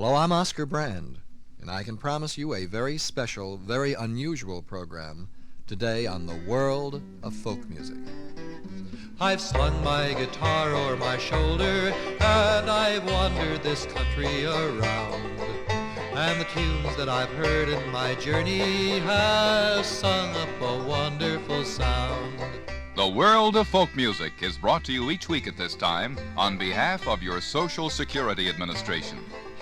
Hello, I'm Oscar Brand, and I can promise you a very special, very unusual program today on the world of folk music. I've slung my guitar o'er my shoulder, and I've wandered this country around. And the tunes that I've heard in my journey have sung up a wonderful sound. The World of Folk Music is brought to you each week at this time on behalf of your Social Security Administration.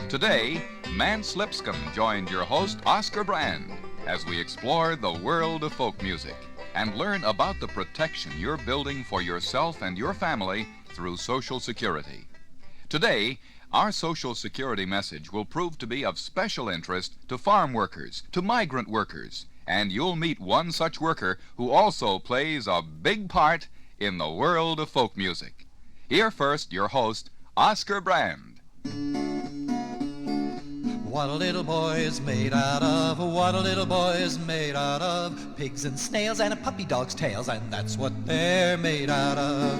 Today, Mance Lipscomb joined your host, Oscar Brand, as we explore the world of folk music and learn about the protection you're building for yourself and your family through Social Security. Today, our Social Security message will prove to be of special interest to farm workers, to migrant workers, and you'll meet one such worker who also plays a big part in the world of folk music. Here first, your host, Oscar Brand. What a little boy is made out of, what a little boy is made out of, pigs and snails and a puppy dog's tails, and that's what they're made out of.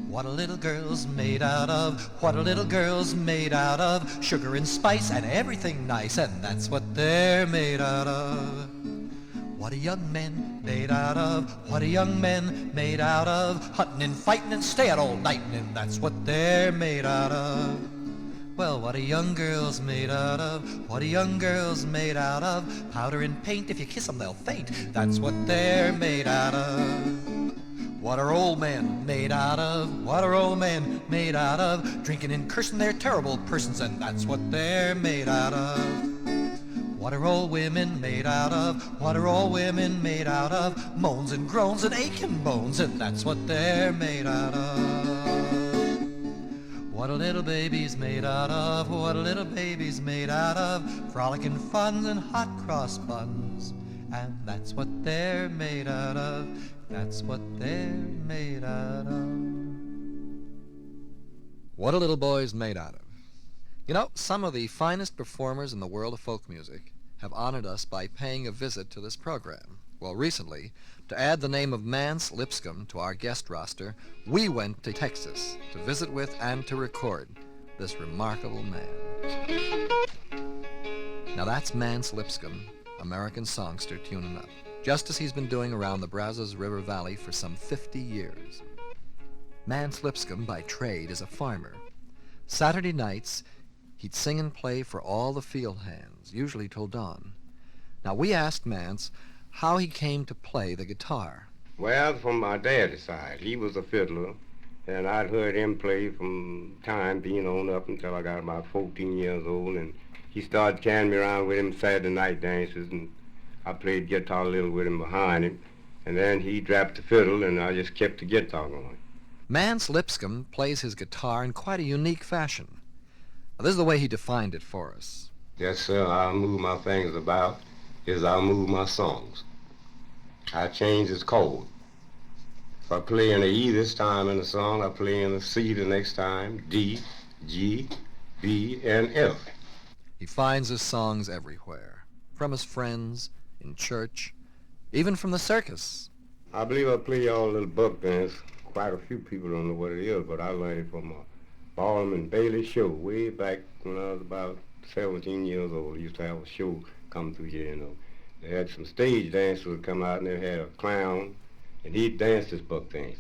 What a little girl's made out of, what a little girl's made out of, sugar and spice and everything nice, and that's what they're made out of. What a young man made out of, what a young man made out of, hunting and fighting and staying all night, and that's what they're made out of. Well, what a young girl's made out of, what a young girl's made out of, powder and paint, if you kiss them they'll faint, that's what they're made out of. What are old men made out of, what are old men made out of, drinking and cursing, they're terrible persons, and that's what they're made out of. What are old women made out of, what are old women made out of, moans and groans and aching bones, and that's what they're made out of. What a little baby's made out of, what a little baby's made out of, frolicking funs and hot cross buns, and that's what they're made out of, that's what they're made out of. What a little boy's made out of. You know, some of the finest performers in the world of folk music have honored us by paying a visit to this program. Well, recently, to add the name of Mance Lipscomb to our guest roster, we went to Texas to visit with and to record this remarkable man. Now that's Mance Lipscomb, American songster, tuning up, just as he's been doing around the Brazos River Valley for some 50 years. Mance Lipscomb, by trade, is a farmer. Saturday nights, he'd sing and play for all the field hands, usually till dawn. Now we asked Mance how he came to play the guitar. Well, from my daddy's side, he was a fiddler, and I'd heard him play from time being on up until I got about 14 years old, and he started carrying me around with him Saturday night dances, and I played guitar a little with him behind him, and then he dropped the fiddle, and I just kept the guitar going. Mance Lipscomb plays his guitar in quite a unique fashion. Now, this is the way he defined it for us. Yes, sir, I'll move my fingers about as I'll move my songs. I change its chord. If I play in a E this time in a song, I play in a C the next time, D, G, B, and F. He finds his songs everywhere, from his friends, in church, even from the circus. I believe I play all little buck dance. Quite a few people don't know what it is, but I learned it from a Ballroom and Bailey show way back when I was about 17 years old. I used to have a show come through here, you know. They had some stage dancers would come out, and they had a clown, and he'd dance this buck dance.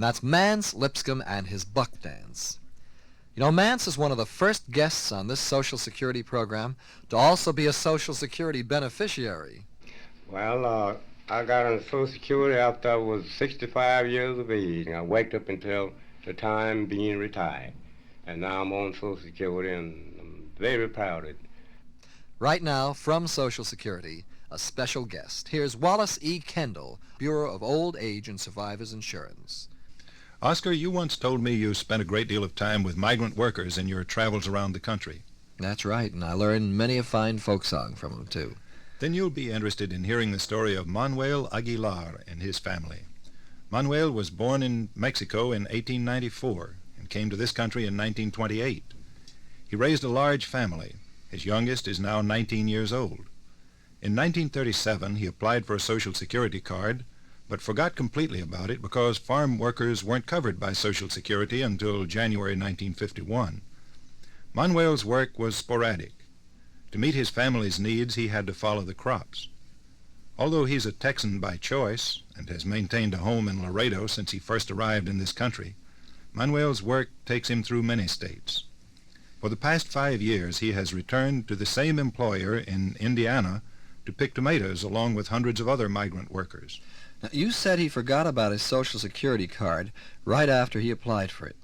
that's Mance, Lipscomb, and his buck dance. You know, Mance is one of the first guests on this Social Security program to also be a Social Security beneficiary. Well, I got on Social Security after I was 65 years of age. I worked up until the time being retired. And now I'm on Social Security, and I'm very proud of it. Right now, from Social Security, a special guest. Here's Wallace E. Kendall, Bureau of Old Age and Survivors Insurance. Oscar, you once told me you spent a great deal of time with migrant workers in your travels around the country. That's right, and I learned many a fine folk song from them, too. Then you'll be interested in hearing the story of Manuel Aguilar and his family. Manuel was born in Mexico in 1894 and came to this country in 1928. He raised a large family. His youngest is now 19 years old. In 1937, he applied for a Social Security card, but forgot completely about it because farm workers weren't covered by Social Security until January 1951. Manuel's work was sporadic. To meet his family's needs, he had to follow the crops. Although he's a Texan by choice and has maintained a home in Laredo since he first arrived in this country, Manuel's work takes him through many states. For the past 5 years, he has returned to the same employer in Indiana to pick tomatoes along with hundreds of other migrant workers. Now, you said he forgot about his Social Security card right after he applied for it.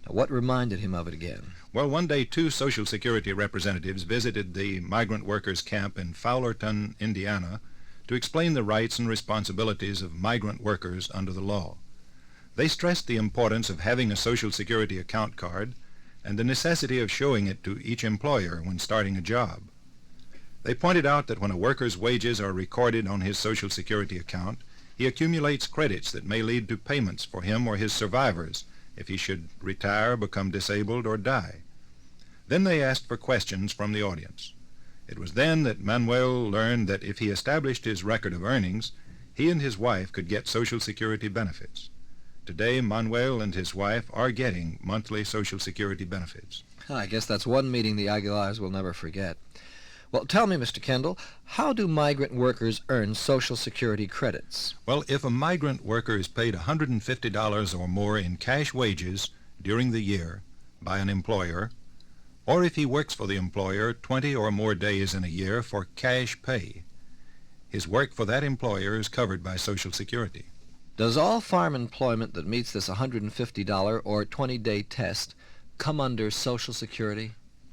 Now, what reminded him of it again? Well, one day 2 Social Security representatives visited the migrant workers' camp in Fowlerton, Indiana, to explain the rights and responsibilities of migrant workers under the law. They stressed the importance of having a Social Security account card and the necessity of showing it to each employer when starting a job. They pointed out that when a worker's wages are recorded on his Social Security account, he accumulates credits that may lead to payments for him or his survivors if he should retire, become disabled, or die. Then they asked for questions from the audience. It was then that Manuel learned that if he established his record of earnings, he and his wife could get Social Security benefits. Today, Manuel and his wife are getting monthly Social Security benefits. I guess that's one meeting the Aguilars will never forget. Well, tell me, Mr. Kendall, how do migrant workers earn Social Security credits? Well, if a migrant worker is paid $150 or more in cash wages during the year by an employer, or if he works for the employer 20 or more days in a year for cash pay, his work for that employer is covered by Social Security. Does all farm employment that meets this $150 or 20-day test come under Social Security?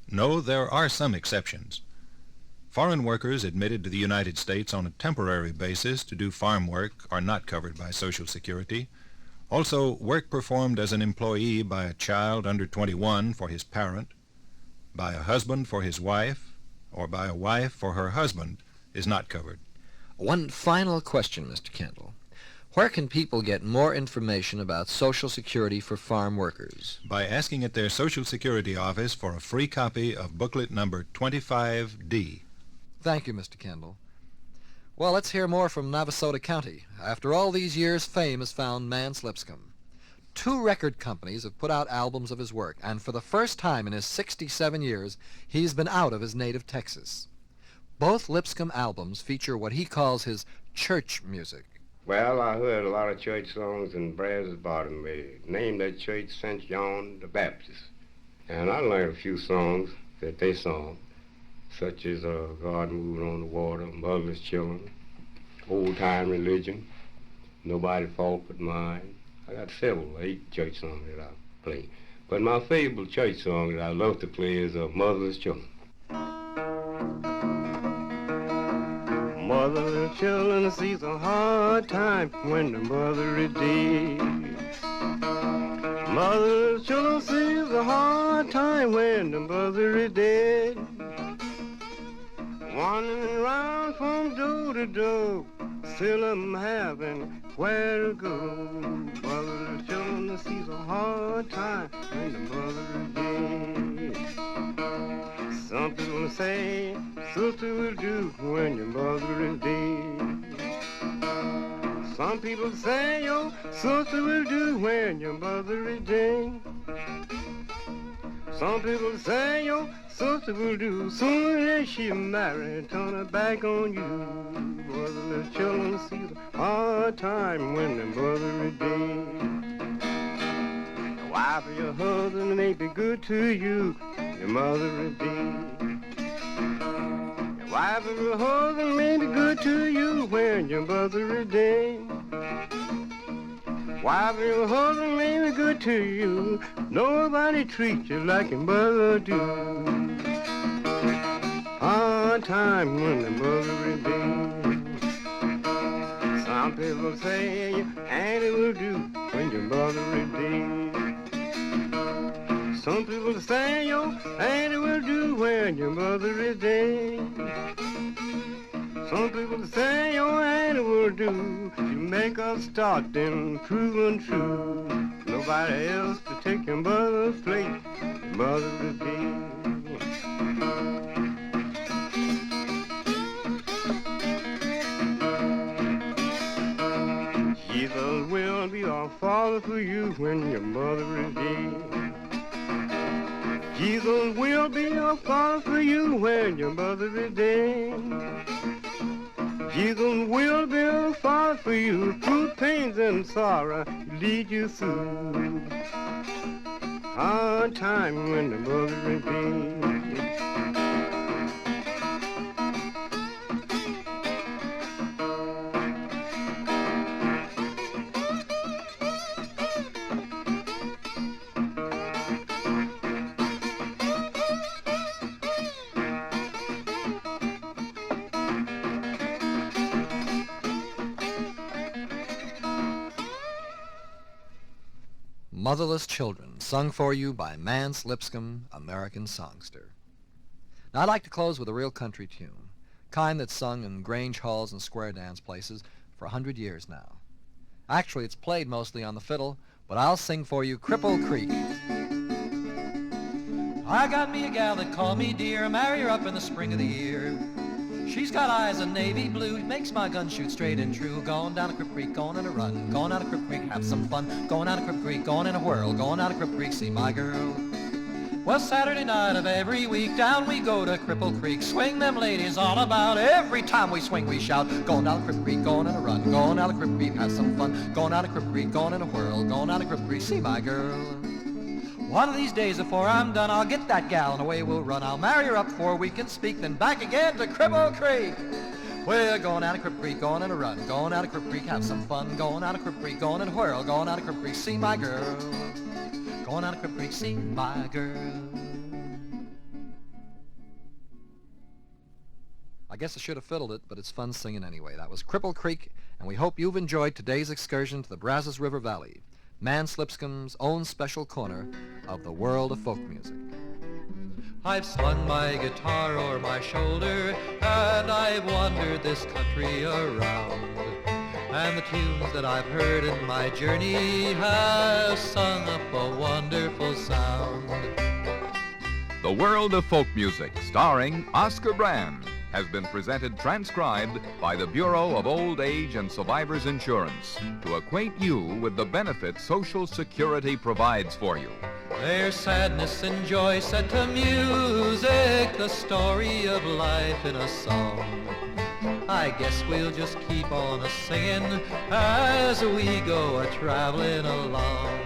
No, there are some exceptions. Foreign workers admitted to the United States on a temporary basis to do farm work are not covered by Social Security. Also, work performed as an employee by a child under 21 for his parent, by a husband for his wife, or by a wife for her husband is not covered. One final question, Mr. Kendall. Where can people get more information about Social Security for farm workers? By asking at their Social Security office for a free copy of booklet number 25D. Thank you, Mr. Kendall. Well, let's hear more from Navasota County. After all these years, fame has found Mance Lipscomb. 2 record companies have put out albums of his work, and for the first time in his 67 years, he's been out of his native Texas. Both Lipscomb albums feature what he calls his church music. Well, I heard a lot of church songs in Brazos Bottom. They named that church St. John the Baptist. And I learned a few songs that they sung, such as God Moving on the Water, Motherless Children, Old Time Religion, Nobody Fault But Mine. I got 8 church songs that I play. But my favorite church song that I love to play is Motherless Children. Motherless children sees a hard time when the mother is dead. Motherless children sees a hard time when the mother is dead. Wandering around from door to door, still I'm having where to go. Motherless children sees a hard time when the mother is dead. Some people say, sister will do when your mother is dead. Some people say, your sister will do when your mother is dead. Some people say, your sister will do soon as she married, turn her back on you. Motherless children see the hard time when their mother is dead. Wife or your husband may be good to you, your mother is dead. Your wife or your husband may be good to you when your mother is dead. Wife or your husband may be good to you, nobody treats you like your mother do. Hard time when the mother is dead. Some people say Annie will do when your mother is dead. Some people say your Annie will do when your mother is dead. Some people say your Annie will do. She make us start then true and true. Nobody else to take your mother's place. Your mother is dead. Jesus will be a father for you when your mother is dead. Jesus will be a father for you when your mother is dead. Jesus will be a father for you through pains and sorrow lead you through. Hard time when the mother is dead. Motherless Children, sung for you by Mance, Lipscomb, American songster. Now, I'd like to close with a real country tune, kind that's sung in Grange halls and square dance places for 100 years now. Actually, it's played mostly on the fiddle, but I'll sing for you Cripple Creek. I got me a gal that called me dear, marry her up in the spring of the year. She's got eyes of navy blue, makes my gun shoot straight and true. Going down a Crip Creek, going on a run, going out of Crip Creek, have some fun. Going out of Crip Creek, going in a whirl, going out of Crip Creek, see my girl. Well, Saturday night of every week, down we go to Cripple Creek. Swing them ladies all about, every time we swing we shout. Going down a Crip Creek, going in a run, going out of Crip Creek, have some fun. Going out of Crip Creek, going in a whirl, going out of Crip Creek, see my girl. One of these days before I'm done, I'll get that gal and away we'll run. I'll marry her up before we can speak, then back again to Cripple Creek. We're going out of Crip Creek, going in a run, going out of Crip Creek, have some fun. Going out of Crip Creek, going in a whirl, going out of Crip Creek, see my girl. Going out of Crip Creek, see my girl. I guess I should have fiddled it, but it's fun singing anyway. That was Cripple Creek, and we hope you've enjoyed today's excursion to the Brazos River Valley, Mance Lipscomb's own special corner of the world of folk music. I've slung my guitar o'er my shoulder, and I've wandered this country around. And the tunes that I've heard in my journey have sung up a wonderful sound. The World of Folk Music, starring Oscar Brand, has been presented transcribed by the Bureau of Old Age and Survivors Insurance to acquaint you with the benefits Social Security provides for you. There's sadness and joy set to music, the story of life in a song. I guess we'll just keep on a-singing as we go a-traveling along.